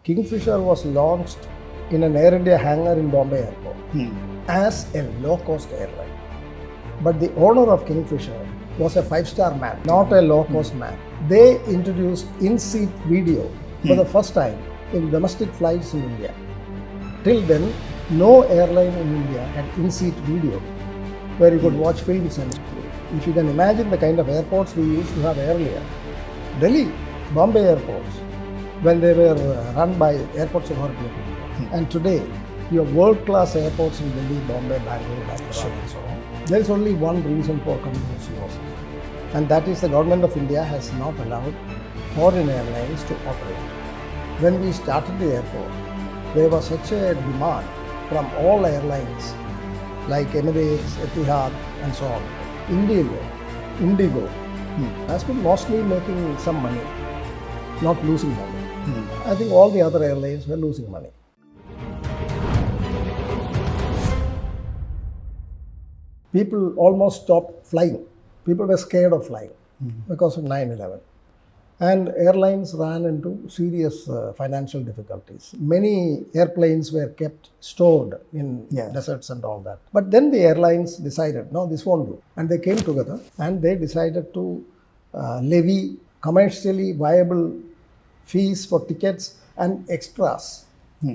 Kingfisher was launched in an Air India hangar in Bombay Airport as a low-cost airline. But the owner of Kingfisher was a five-star man, not a low-cost man. They introduced in-seat video for the first time in domestic flights in India. Till then, no airline in India had in-seat video where you could watch films and if you can imagine the kind of airports we used to have earlier. Delhi, Bombay airports, when they were run by Airports Authority of India. And today, you have world-class airports in Delhi, Bombay, Bangalore, Bangalore, and so on. There is only one reason for continuous losses, and that is the government of India has not allowed foreign airlines to operate. When we started the airport, there was such a demand from all airlines like Emirates, Etihad, and so on. Indigo has been mostly making some money, not losing money. I think all the other airlines were losing money. People almost stopped flying. People were scared of flying because of 9/11. And airlines ran into serious financial difficulties. Many airplanes were kept stored in deserts and all that. But then the airlines decided, no, this won't do. And they came together and they decided to levy commercially viable fees for tickets and extras.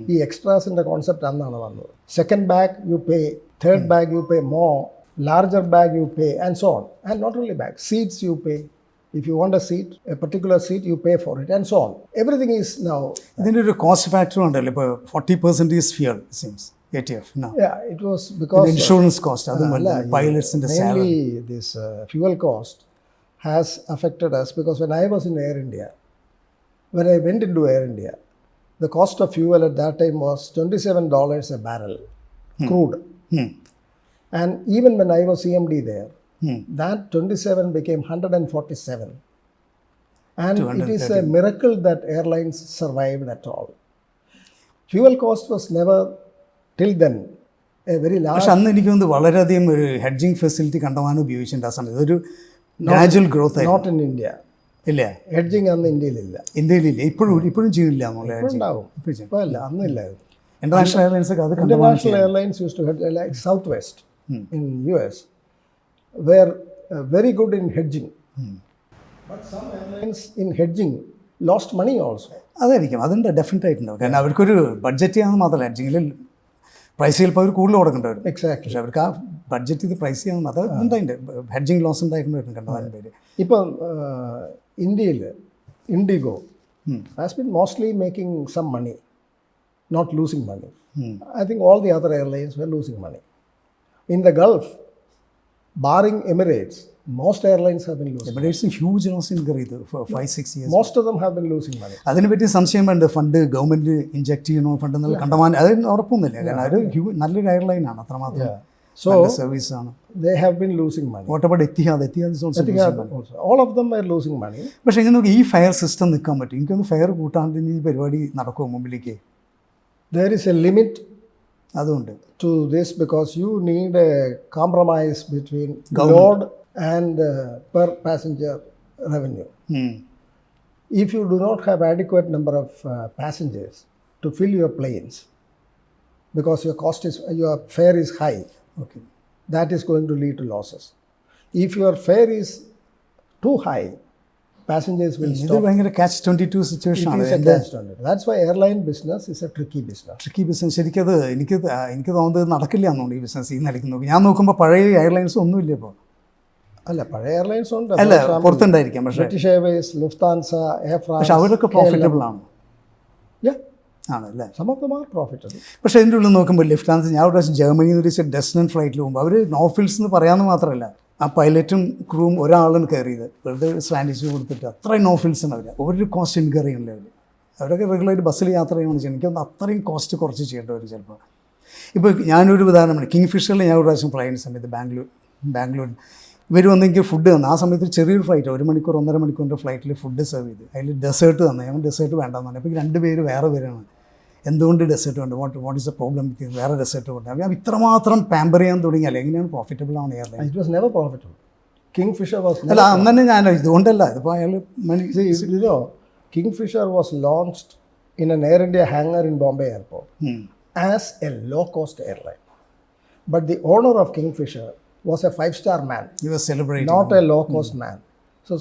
The extras in the concept annana vannu. Second bag you pay, third bag you pay more, larger bag you pay, and so on. And not only bag, seats you pay. If you want a seat, a particular seat, you pay for it, and so on. Everything is now. Then a cost factor on 40% is fuel, it seems. ATF. No. Yeah, it was because the insurance cost, pilots and the salary. Mainly this fuel cost has affected us because when I was in Air India, when I went into Air India, the cost of fuel at that time was $27 a barrel, crude. And even when I was CMD there, that 27 became 147. And it is a miracle that airlines survived at all. Fuel cost was never, till then, a very large... പക്ഷെ അന്ന് എനിക്ക് തോന്നുന്നു വളരെയധികം ഒരു hedging facility കണ്ടമാനം ഉപയോഗിച്ചിട്ടുണ്ട് ആ സമയത്ത് ഒരു ഗ്രാജുവൽ ഗ്രോത്ത് ആയിരുന്നു. Not in India. ഇല്ല, ഹെഡ്ജിങ് അന്ന് ഇന്ത്യയിലില്ല. ഇന്ത്യയിലില്ല, ഇപ്പോഴും ചെയ്യില്ല. ഉണ്ടാവും, ഇപ്പോൾ അല്ല, അന്നില്ലായിരുന്നു. ഇന്റർനാഷണൽ എയർലൈൻസ് ഒക്കെ അത് International airlines used to head, like Southwest in US, were very good in hedging. But some airlines in hedging lost money also. അതായിരിക്കും, അതുണ്ട്, ഡെഫിനറ്റ് ആയിട്ടുണ്ടാവും. കാരണം അവർക്കൊരു ബഡ്ജറ്റ് ചെയ്യാമെന്ന് മാത്രമല്ല, ഹെഡ്ജിങ്ങിൽ പ്രൈസ് ചിലപ്പോൾ അവർ കൂടുതൽ കൊടുക്കേണ്ടി വരും. Exactly. പക്ഷെ അവർക്ക് ആ ബഡ്ജറ്റ് ചെയ്ത് പ്രൈസ് ചെയ്യാമെന്ന് അത് എന്തായിട്ട് ഹെഡ്ജിങ് ലോസ് ഉണ്ടായിക്കൊണ്ട് വരും കണ്ടമാനം പേര്. ഇപ്പം ഇന്ത്യയിൽ IndiGo has been mostly making some money, not losing money. I think all the other airlines were losing money. In the Gulf, barring Emirates, most airlines have been losing. Emirates huge loss incur ചെയ്തു for 5-6 years. Most of them have been losing money. അതിനെപ്പറ്റി സംശയം വേണ്ട, fund government inject ചെയ്യണോ fund എന്നുള്ള കണ്ടമാനം അതിന് ഉറപ്പൊന്നുമില്ല. കാരണം ഒരു നല്ലൊരു എയർലൈനാണ്, അത്രമാത്രം നല്ല സർവീസ് ആണ്. They have been losing money. What about Etihad? Etihad is also losing money. All of them are losing money. പക്ഷേ ഇങ്ങനെ നോക്കി ഈ ഫെയർ സിസ്റ്റം നിൽക്കാൻ പറ്റും. എനിക്കൊന്ന് ഫെയർ കൂട്ടാണ്ട് ഈ പരിപാടി നടക്കുമോ മുമ്പിലേക്ക്? There is a limit അതുകൊണ്ട് to this because you need a compromise between load and per passenger revenue. If you do not have adequate number of passengers to fill your planes, because your fare is high, okay, that is going to lead to losses. If your fare is too high, passengers will ഇത് stop. ഭയങ്കര catch 22 situation It ആണ്. is a catch-22. That's why airline business is a tricky business. Tricky business. ശരിക്കത് എനിക്ക് തോന്നുന്നത് നടക്കില്ല എന്നുണ്ട് ഈ business ഈ നിലയ്ക്ക് നോക്കി. ഞാൻ നോക്കുമ്പോൾ പഴയ എയർലൈൻസ് ഒന്നുമില്ല ഇപ്പോൾ. അല്ല, പഴയ എയർലൈൻസ് ഉണ്ട്, അല്ല പുറത്തുണ്ടായിരിക്കാം, പക്ഷേ British Airways, Lufthansa, air France, പക്ഷെ അവരൊക്കെ പ്രോഫിറ്റബിൾ ആണ്. ആണല്ലേ? Some of them are profitable. പക്ഷേ അതിൻ്റെ ഉള്ളിൽ നോക്കുമ്പോൾ ലുഫ്താൻസ, ഞാൻ ഒരു പ്രാവശ്യം ജർമ്മനിയിൽ നിന്ന് ഒരു ഡെസ്റ്റിനൻ ഫ്ലൈറ്റിൽ പോകുമ്പോൾ അവർ നോഫിൽസ് എന്ന് പറയാമെന്ന് മാത്രമല്ല, ആ പൈലറ്റും ക്രൂവും ഒരാളാണ് കയറിയത്, വെറുതെ സ്വാൻഡിച്ച് കൊടുത്തിട്ട് അത്രയും നോഫിൽസാണ് അവർ. ഒരു കോസ്റ്റ് ഇൻകർ ചെയ്യണില്ല അവർ. അവരൊക്കെ റെഗുലറായിട്ട് ബസ്സിൽ യാത്ര ചെയ്യുകയാണ് ചെയ്യുന്നത്. എനിക്കൊന്ന് അത്രയും കോസ്റ്റ് കുറച്ച് ചെയ്യേണ്ടി വരും ചിലപ്പോൾ. ഇപ്പോൾ ഞാനൊരു ഉദാഹരണമാണ്, കിങ്ഫിഷറിൽ ഞാൻ ഒരു പ്രാവശ്യം ഫ്ലൈറ്റിൻ്റെ സമയത്ത് ബാംഗ്ലൂർ ഇവർ വന്നെങ്കിൽ ഫുഡ് തന്നു. ആ സമയത്ത് ചെറിയൊരു ഫ്ലൈറ്റ്, 1 മണിക്കൂർ 1.5 മണിക്കൂറിൻ്റെ ഫ്ലൈറ്റിൽ ഫുഡ് സെർവ് ചെയ്ത് അതിൽ ഡെസേർട്ട് തന്നു. ഞാൻ ഡെസേർട്ട് വേണ്ടെന്ന് പറഞ്ഞു. അപ്പോൾ 2 പേര് വേറെ പേരാണ്, എന്തുകൊണ്ട് ഡെസേർട്ട് വേണ്ട, വാട്ട് ഈസ് ദ പ്രോബ്ലം, വേറെ ഡെസേർട്ട് കൊണ്ട്. അപ്പോൾ ഇത്രമാത്രം പാമ്പർ ചെയ്യാൻ തുടങ്ങിയാൽ എങ്ങനെയാണ് പ്രോഫിറ്റബിൾ ആണ് airline? It was never profitable. Kingfisher was never അല്ല അന്ന് തന്നെ ഞാൻ ഇതുകൊണ്ടല്ല, ഇതിപ്പോൾ അയാൾ Kingfisher was launched in an Air India hangar in Bombay Airport Hmm. as a low-cost airline. But the owner of Kingfisher was a five-star man, He was celebrating. not a low-cost man. So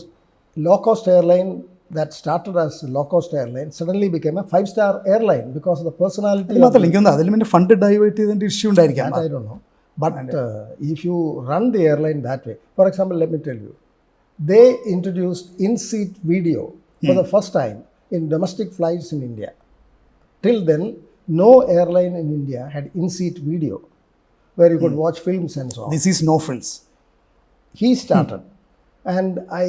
low-cost airline that started as a low-cost airline suddenly became a five-star airline because of the personality അത് of മാത്രമല്ല എനിക്കൊന്ന് അതിൽ പിന്നെ fund divert ചെയ്തതിൻ്റെ issue ഉണ്ടായിരിക്കാം. that. I don't know. But if you run the airline that way, for example, let me tell you, they introduced in-seat video for the first time in domestic flights in India. Till then, no airline in India had in-seat video where you could watch films and so on. This is no frills. He started, and I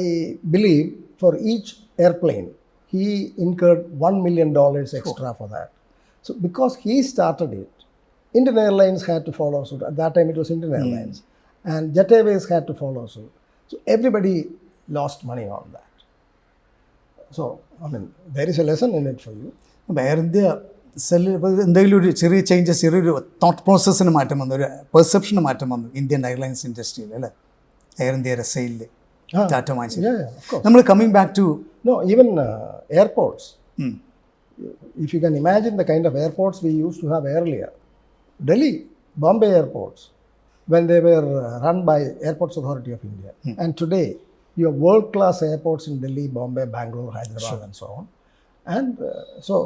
believe for each airplane, he incurred $1 million extra for that. So, because he started it, Indian Airlines had to follow suit. At that time, it was Indian Airlines, and Jet Airways had to follow suit. So, everybody lost money on that. So, I mean, there is a lesson in it for you. അപ്പോൾ air India cell ഇപ്പോൾ എന്തെങ്കിലും ഒരു ചെറിയ changes, ചെറിയൊരു thought പ്രോസസ്സിന് മാറ്റം വന്നു, ഒരു പെർസെപ്ഷന് മാറ്റം വന്നു ഇന്ത്യൻ എയർലൈൻസ് ഇൻഡസ്ട്രിയിൽ അല്ലേ, എയർ ഇന്ത്യയുടെ സെയിലിൽ ടാറ്റ വാങ്ങിച്ചു. Yeah, of course. നമ്മൾ coming back to No, even airports. If you can imagine the kind of airports we used to have earlier, Delhi, Bombay airports, when they were run by Airports Authority of India. And today, you have world-class airports in Delhi, Bombay, Bangalore, Hyderabad, and so on. And so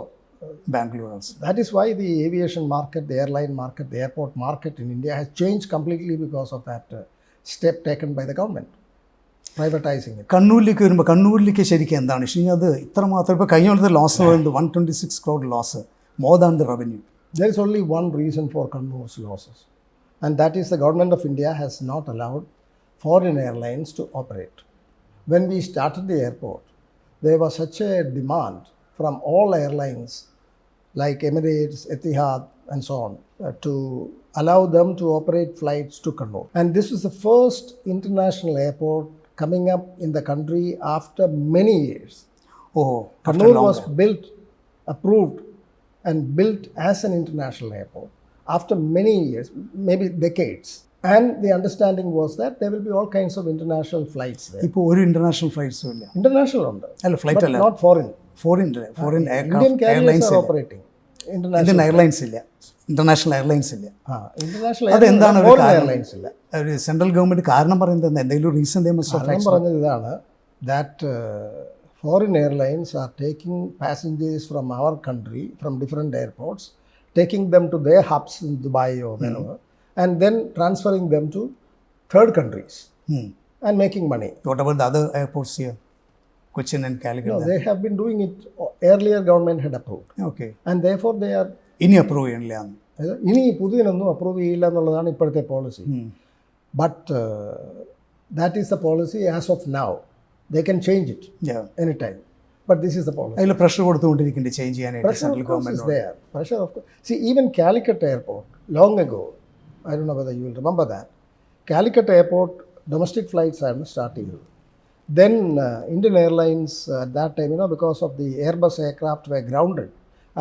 Bangalore also. that is why the aviation market, the airline market, the airport market in India has changed completely because of that step taken by the government, privatizing it. കണ്ണൂരിലേക്ക് വരുമ്പോൾ കണ്ണൂരിലേക്ക് ശരിക്കും എന്താണ് issue? അത് ഇത്രമാത്രം ഇപ്പോൾ കഴിഞ്ഞ കൊല്ലത്തെ ലോസ് പറയുന്നത് 126 crore loss, more than the revenue. There is only one reason for Kannoor's losses, and that is the government of India has not allowed foreign airlines to operate. When we started the airport, there was such a demand from all airlines like Emirates, Etihad, and so on to allow them to operate flights to Kannur. And this was the first international airport coming up in the country after many years. ഓഹോ, Kannur was built, approved, and built as an international airport after many years, maybe decades. And the understanding was that there will be all kinds of international flights there. ഇപ്പോൾ ഒരു international ഫ്ലൈറ്റ്സും ഇല്ല. International ഉണ്ട്, അല്ല flight but അല്ല, not foreign. Foreign Indian carriers airlines are ഇല്ല, operating. Indian International. Airlines ഇല്ല, international airlines ഇല്ല. International അതെന്താണ് ഒരു foreign കാരണം? airlines ഇല്ല. ഒരു സെൻട്രൽ ഗവൺമെൻറ് കാരണം പറയുന്നത് എന്താ? എന്തെങ്കിലും റീസൺ കാരണം പറഞ്ഞത് ഇതാണ്, that foreign airlines are taking passengers from our country, from different airports, taking them to their hubs in Dubai or wherever, and then transferring them to third countries and making money. What about the other airports here, Cochin and No, Calicut? they have been doing it. Earlier government had approved, okay, and therefore they are. ഇനി approve ചെയ്യണില്ല. ഇനി പുതിയനൊന്നും approve ചെയ്യില്ല എന്നുള്ളതാണ് ഇപ്പോഴത്തെ policy. But that is the policy as of now. They can change it anytime, but this is the policy. അതിൽ pressure കൊടുത്തുകൊണ്ടിരിക്കുന്നുണ്ട് change ചെയ്യാനായിട്ട് Pressure central of course is government. there. Pressure of course. See, even Calicut Airport, long ago, I don't know whether you will remember that, Calicut Airport, domestic flights had started. Then Indian Airlines at that time, because of the Airbus aircraft were grounded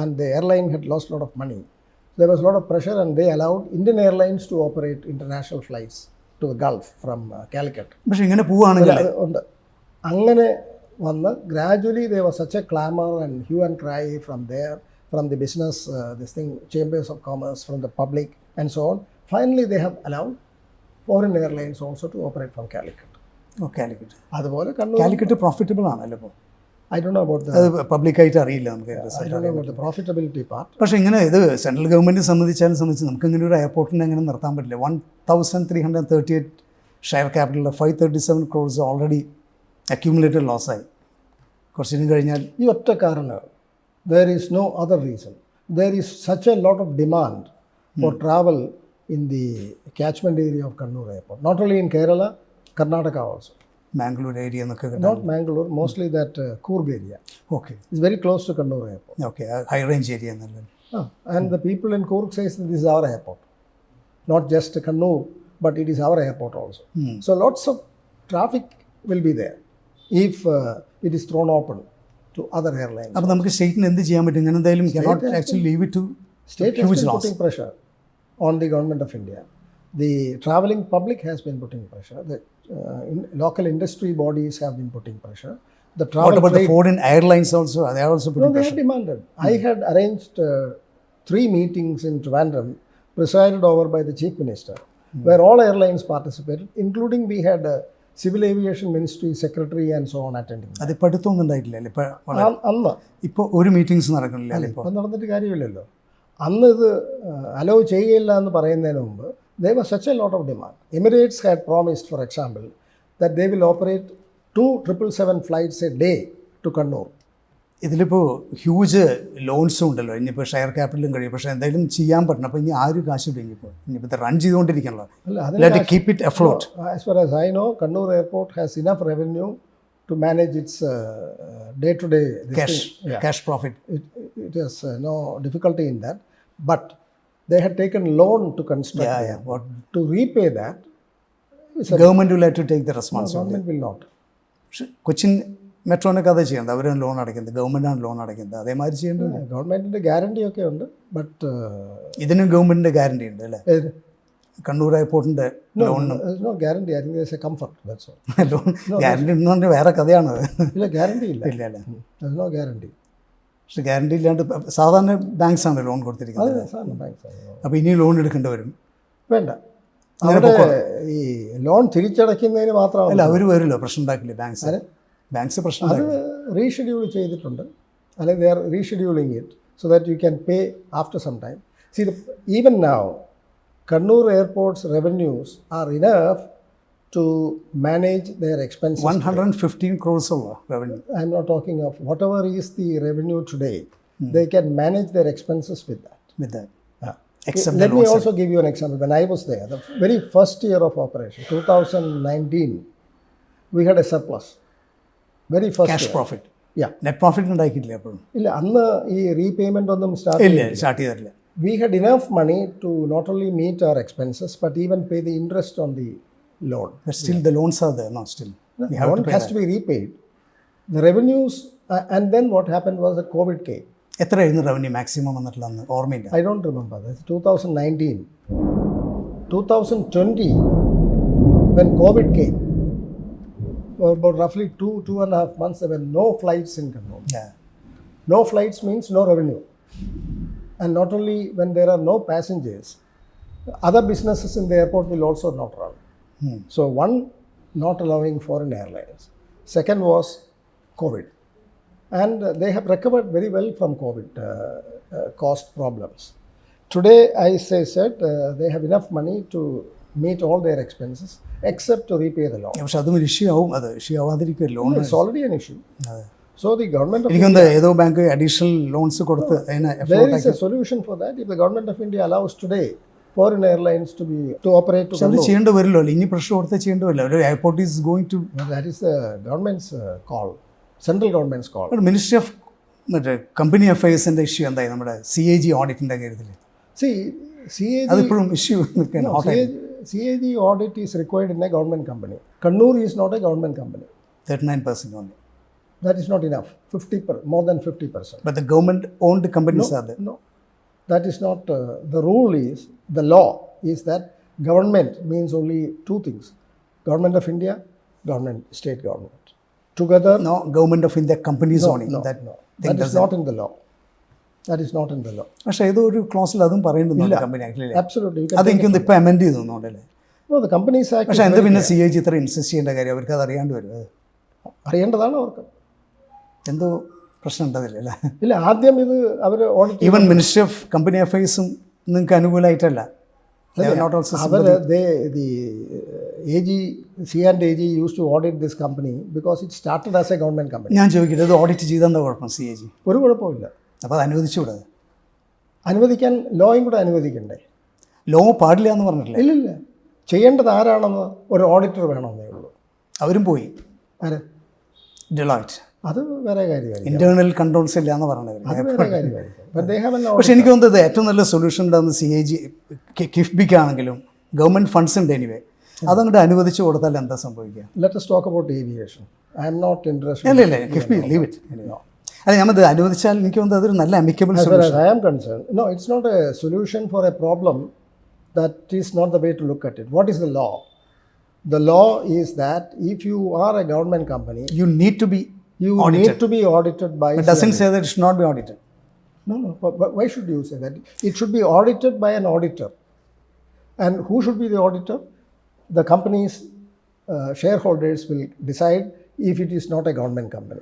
and the airline had lost a lot of money, there was a lot of pressure and they allowed Indian Airlines to operate international flights to the Gulf from Calicut. പക്ഷെ ഇങ്ങനെ പോവുകയാണെങ്കിൽ ഉണ്ട്. അങ്ങനെ വന്ന് gradually there was such a clamor and hue and cry from there, from the business, chambers of commerce, from the public and so on. Finally they have allowed foreign airlines also to operate from Calicut. Calicut, അതുപോലെ Kannur, Calicut profitable ആണല്ലോ ഇപ്പോൾ. I don't know about the അത് പബ്ലിക്കായിട്ട് അറിയില്ല നമുക്ക്. I don't know about the profitability part. പക്ഷേ ഇങ്ങനെ ഇത് സെൻട്രൽ ഗവൺമെൻറ് സംബന്ധിച്ച് നമുക്ക് ഇങ്ങനെ ഒരു എയർപോർട്ടിനെ എങ്ങനെ നിർത്താൻ പറ്റില്ല? 1338 share capital, 537 crores already accumulated ലോസായി. കുറച്ചിനും കഴിഞ്ഞാൽ ഈ ഒറ്റ കാരണം, there is no other reason. There is such a lot of demand for travel in the catchment area of Kannur Airport. Not only in Kerala, Karnataka also. Mangalore area എന്നൊക്കെ കിട്ടാൻ. Not Mangalore, mostly that Coorg area. Okay, It's very close to Kannur Airport. Okay, high range area എന്നല്ലേ. And the people in Coorg says that this is our airport. Not just Kannur, but it is our airport also. So lots of traffic will be there if it is thrown open to other airlines. അപ്പോൾ നമുക്ക് സ്റ്റേറ്റിന് എന്ത് ചെയ്യാൻ പറ്റും? ഇങ്ങനെ എന്തായാലും cannot actually leave it to State has huge been loss. putting pressure on the government of India. The travelling public has been putting pressure. The local industry bodies have been putting pressure. The What travel about the trade. foreign airlines also? They are also No, putting they pressure. had demanded. I had arranged 3 meetings in Trivandrum, presided over by the Chief Minister, where all airlines participated, including we had a Civil Aviation Ministry Secretary and so on attending. അതിപ്പോൾ അടുത്തൊന്നും ഉണ്ടായിട്ടില്ല ഇപ്പോൾ അന്ന് ഇപ്പോൾ ഒരു meetings നടക്കണില്ല അല്ല ഇപ്പോൾ. ഇപ്പം നടന്നിട്ട് കാര്യമില്ലല്ലോ. അന്ന് ഇത് അലോ ചെയ്യുകയില്ല എന്ന് പറയുന്നതിന് മുമ്പ് there was such a lot of demand. Emirates had promised, for example, that they will operate 2 777 flights a day to Kannur. ഇതിലിപ്പോൾ ഹ്യൂജ് ലോൺസും ഉണ്ടല്ലോ, ഇനിയിപ്പോൾ ഷെയർ ക്യാപിറ്റലും കഴിയും, പക്ഷേ എന്തായാലും ചെയ്യാൻ പറ്റണം. അപ്പോൾ ഇനി ആരും കാശ് ഇടും, ഇനിയിപ്പോൾ ഇത് റൺ ചെയ്തുകൊണ്ടിരിക്കണല്ലോ. അല്ല, keep it afloat. As far as I know, Kannur Airport has enough revenue to manage its day-to-day cash profit. It has no difficulty in that. But they had taken loan to construct the airport. To repay that, government will have to take the responsibility. government will not. പക്ഷേ കൊച്ചിൻ മെട്രോനൊക്കെ അത് ചെയ്യുന്നത്, അവരാണ് loan അടയ്ക്കുന്നത്, ഗവൺമെൻറ്റാണ് loan അടയ്ക്കുന്നത്. അതേമാതിരി ചെയ്യേണ്ടത്. ഗവൺമെൻറ്റിൻ്റെ guarantee ഒക്കെ ഉണ്ട്. ബട്ട് ഇതിനും ഗവൺമെൻറ്റിൻ്റെ ഗ്യാരണ്ടി ഉണ്ട് അല്ലേ? കണ്ണൂർ എയർപോർട്ടിൻ്റെ ലോണിനും no guarantee. I think there's a comfort, that's all. Loan guarantee എന്ന് പറഞ്ഞാൽ വേറെ കഥയാണ്. ഇല്ല, ഗ്യാരണ്ടി ഇല്ല. ഇല്ല അല്ലേ? there's no guarantee. പക്ഷെ ഗ്യാരണ്ടി ഇല്ലാണ്ട് സാധാരണ ബാങ്ക്സാണ് ലോൺ കൊടുത്തിരിക്കുന്നത്. അപ്പോൾ ഇനി ലോൺ എടുക്കേണ്ടി വരും. വേണ്ട, അവരുടെ ഈ ലോൺ തിരിച്ചടയ്ക്കുന്നതിന് അല്ല, മാത്രമല്ല, അവർ വരുമല്ലോ, പ്രശ്നം ഉണ്ടാക്കില്ലേ ബാങ്ക്സ് പ്രശ്നം അത് റീഷെഡ്യൂൾ ചെയ്തിട്ടുണ്ട്. അല്ലെങ്കിൽ they are rescheduling it so that you can pay after some time. See, even now, Kannur Airport's revenues are enough to manage their expenses. 115 crores of revenue. I'm not talking of whatever is the revenue today. They can manage their expenses with that. With that. Except Let me also give you an example. When I was there, the very first year of operation, 2019, we had a surplus. Very first cash year. profit. Yeah. Net profit ഉണ്ടാക്കിയില്ല എപ്പോഴും. ഇല്ല, അന്ന് ഈ repayment ഒന്നും ഇല്ല, start ചെയ്തിട്ടില്ല. We had enough money to not only meet our expenses but even pay the interest on the loan. But still the loans are there, no, still. The loan has to be repaid. The revenues, and then what happened was that COVID came. എത്രയായിരുന്നു revenue maximum വന്നിട്ടുള്ള അന്ന്? ഓർമ്മയില്ല. I don't remember. That's 2019. 2020, when COVID came, for about roughly 2.5 months, there were no flights in Kannur. Yeah. No flights means no revenue. And not only when there are no passengers, other businesses in the airport will also not run. So one, not allowing foreign airlines. Second was COVID. And they have recovered very well from COVID cost problems. Today, I said they have enough money to meet all their expenses except to repay the loan. പക്ഷെ അതും ഒരു issue ആവും. അത് issue ആവാതിരിക്കും. Loan It's already an issue. So the government of എനിക്കൊന്ന് ഏതോ bank additional loans കൊടുത്ത് അതിനെ there is a solution for that. If the government of India allows today foreign airlines to operate to പക്ഷെ അത് ചെയ്യേണ്ടി വരില്ലോ. ഇനി pressure കൊടുത്ത് ചെയ്യേണ്ടി വരില്ല. ഒരു airport is going to that is the government's call, central government's call. Ministry of മറ്റേ company അഫയേഴ്സിൻ്റെ ഇഷ്യൂ എന്തായി നമ്മുടെ CAG ഓഡിറ്റിൻ്റെ കാര്യത്തിൽ? See, CAG, അതിപ്പോഴും ഇഷ്യൂ നിൽക്കുകയാണ്. CAG audit is required in a government company. Kannur is not a government company. 39% only. That is not enough. More than 50%. But the government owned companies are there. No, that is not. The rule is, the law is that government means only 2 things: government of India, state government. Together. No, government of India companies only. No. That is not in the law. That is not in the law. പക്ഷേ ഏതോ ഒരു ക്ലോസിൽ അതും പറയുന്നുണ്ട് company actually. Absolutely. അതെനിക്കൊന്ന് ഇപ്പോൾ amend ചെയ്തു തോന്നുന്നുണ്ടല്ലേ? No, the Companies Act. പക്ഷേ എന്ത് പിന്നെ CAG ഇത്ര ഇൻസിസ്റ്റ് ചെയ്യേണ്ട കാര്യം? അവർക്ക് അത് അറിയാണ്ട് വരും. അറിയേണ്ടതാണ് അവർക്ക്. എന്തോ പ്രശ്നം ഉണ്ടതില്ല അല്ലേ? ഇല്ല, ആദ്യം ഇത് അവർ audit. Even ministry of company അഫയേഴ്സും നിങ്ങൾക്ക് അനുകൂലമായിട്ടല്ല. the AG, C&AG used to audit this company because it started as a government company. ഞാൻ ചോദിക്കട്ടെ, ഇത് ഓഡിറ്റ് ചെയ്തെന്താ കുഴപ്പം CAG? ഒരു കുഴപ്പമില്ല. അപ്പോൾ അത് അനുവദിച്ചുകൂടാ? അനുവദിക്കാൻ ലോയും കൂടെ അനുവദിക്കണ്ടേ? ലോ പാടില്ല എന്ന് പറഞ്ഞിട്ടില്ല. ഇല്ലില്ല, ചെയ്യേണ്ടത് ആരാണെന്ന് ഒരു ഓഡിറ്റർ വേണമെന്നേ ഉള്ളൂ. അവരും പോയി. ആര്? ഡിലോയിറ്റ്. അത് വേറെ കാര്യമായിരിക്കും. ഇന്റേണൽ കൺട്രോൾസ് ഇല്ല എന്ന് പറഞ്ഞത്. അത് വേറെ കാര്യമായിരിക്കും. പക്ഷെ എനിക്ക് തോന്നുന്നത് ഏറ്റവും നല്ല സൊല്യൂഷൻ ഉണ്ടാകുന്ന CAG കിഫ്ബിക്ക് ആണെങ്കിലും ഗവൺമെൻറ് ഫണ്ട്സ് ഉണ്ട് എനിവേ, അതങ്ങോട്ട് അനുവദിച്ച് കൊടുത്താൽ എന്താ സംഭവിക്കുക? Let us talk about aviation. I am not interested. അല്ല കിഫ്ബി ലീവ് ഇറ്റ്. അല്ല, ഞാനത് അനുവദിച്ചാൽ എനിക്ക് തോന്നുന്നത് അതൊരു നല്ല amicable As far solution. as I am concerned, no, it's not a solution for a problem. That is not the way to look at it. What is the law? The law is that if you are a government company, You need to be You Audited. need to be audited by. It doesn't say that it should not be audited. No, no. But why should you say that? It should be audited by an auditor. And who should be the auditor? The company's shareholders will decide if it is not a government company.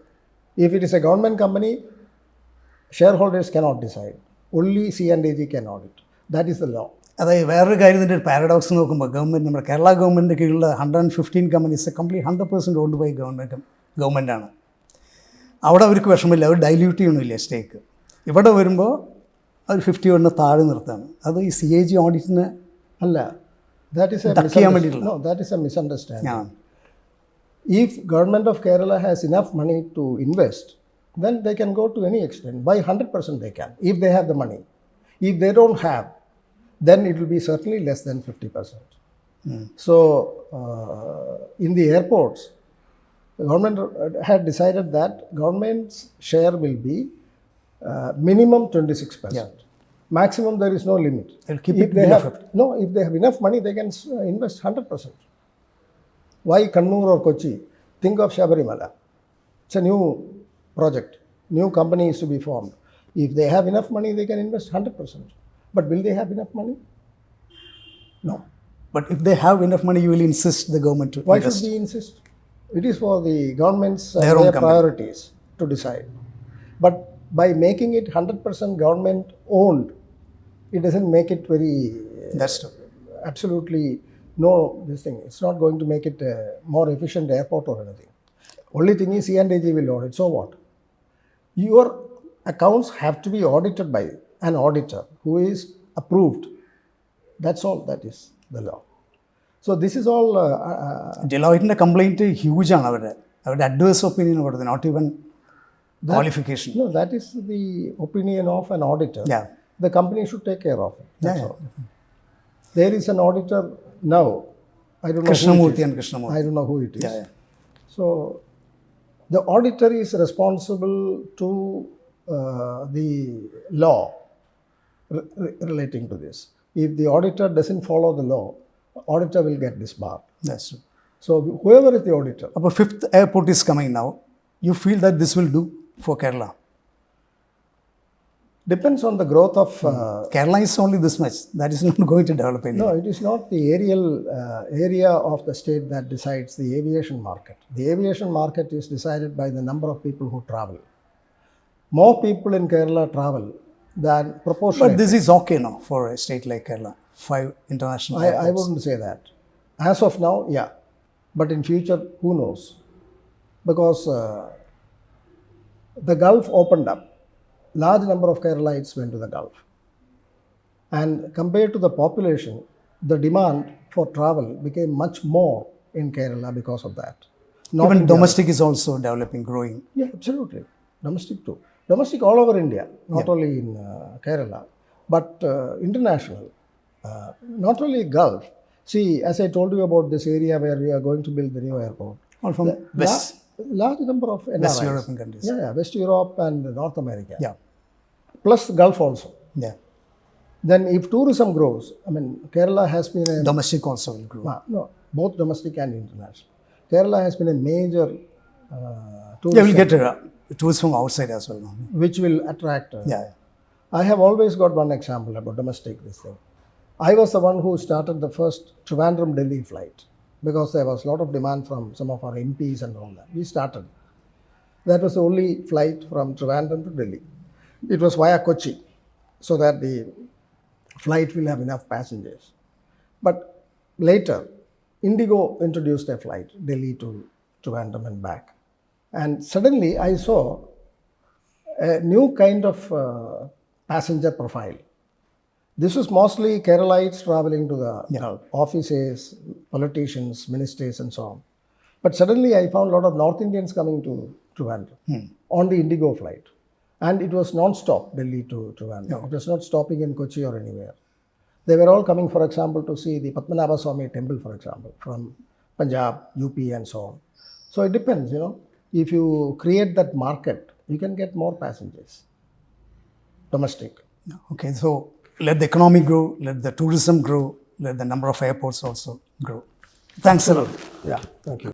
If it is a government company, shareholders cannot decide. Only C&AG can audit. That is the law. അതായത് വേറൊരു കാര്യം ഇതിൻ്റെ ഒരു paradox നോക്കുമ്പോൾ government നമ്മുടെ Kerala government കീഴിലുള്ള 115 companies complete 100% owned by ഗവൺമെൻറ്റാണ്. അവിടെ അവർക്ക് വിഷമില്ല, അവർ ഡൈല്യൂട്ട് ചെയ്യണമില്ല സ്റ്റേക്ക്. ഇവിടെ വരുമ്പോൾ അവർ 50 താഴെ നിർത്താണ്. അത് ഈ CAG ഓഡിറ്റിന് അല്ല, that is a misunderstanding. No, that is a misunderstanding. If government of Kerala has enough money to invest, then they can go to any extent. By 100% they can, if they have the money. If they don't have, then it will be certainly less than 50%. So, in the airports, the government had decided that government's share will be minimum 26%. Maximum there is no limit. They'll keep If it they below have 50. no, if they have enough money, they can invest 100%. Why Kannur or Kochi? Think of Shabarimala. It's a new project. New company is to be formed. If they have enough money, they can invest 100%. But will they have enough money? No. But if they have enough money, you will insist the government to Why invest. should we insist? It is for the government's Their own company. priorities to decide. But by making it 100% government owned, it doesn't make it very That's true. absolutely no this thing. It's not going to make it a more efficient airport or anything. Only thing is C&AG will audit. So what? Your accounts have to be audited by an auditor who is approved. That's all. That is the law. So this is all. ഡെലോയിറ്റിൻ്റെ complaint ഹ്യൂജാണ് അവരുടെ adverse opinion കൊടുത്തത്, not even qualification. No, that is the opinion of an auditor. Yeah. The company should take care of it. That's Yeah, all. There is an auditor now. I don't know Krishnamurthy who and it is. Krishnamurthy. I don't know who it is. Yeah, yeah. So the auditor is responsible to the law relating to this. If the auditor doesn't follow the law, auditor will get disbarred. That's true. So whoever is the auditor, അപ്പോൾ 5th airport is coming now. You feel that this will do for Kerala? depends on the growth of. Kerala is only this much. That is not going to develop any. No, it is not the aerial area of the state that decides the aviation market. The aviation market is decided by the number of people who travel. More people in Kerala travel than proportionate. But this is okay now for a state like Kerala. 5 international I airports. wouldn't say that. As of now, yeah. But in future, who knows? Because the Gulf opened up. Large number of Keralites went to the Gulf. And compared to the population, the demand for travel became much more in Kerala because of that. Not Even in the domestic is also developing, growing. other- Yeah, absolutely. Domestic too. Domestic all over India, not only in Kerala, but international. Not only Gulf. See, as I told you about this area where we are going to build the new airport. All from West. Large number of NRIs. West European countries. Yeah, West Europe and North America. Yeah. Plus Gulf also. Yeah. Then if tourism grows, I mean, Kerala has been a... Domestic also will grow. No, both domestic and international. Kerala has been a major tourist Yeah, we'll get tourists from outside as well now. which will attract. Yeah. I have always got one example about domestic this thing. I was the one who started the first Trivandrum Delhi flight because there was a lot of demand from some of our MPs and all that. We started. That was the only flight from Trivandrum to Delhi. It was via Kochi so that the flight will have enough passengers. But later, Indigo introduced a flight, Delhi to Trivandrum and back. And suddenly I saw a new kind of passenger profile. This was mostly Keralites traveling to the Gulf, offices, politicians, ministers, and so on. But suddenly I found a lot of North Indians coming to Trivandrum on the Indigo flight. And it was non-stop, Delhi to Trivandrum. It was not stopping in Kochi or anywhere. They were all coming, for example, to see the Padmanabha Swami temple, for example, from Punjab, UP, and so on. So it depends, you know. If you create that market, you can get more passengers, domestic. Okay, so let the economy grow, let the tourism grow, let the number of airports also grow. Thanks a lot. Yeah, thank you.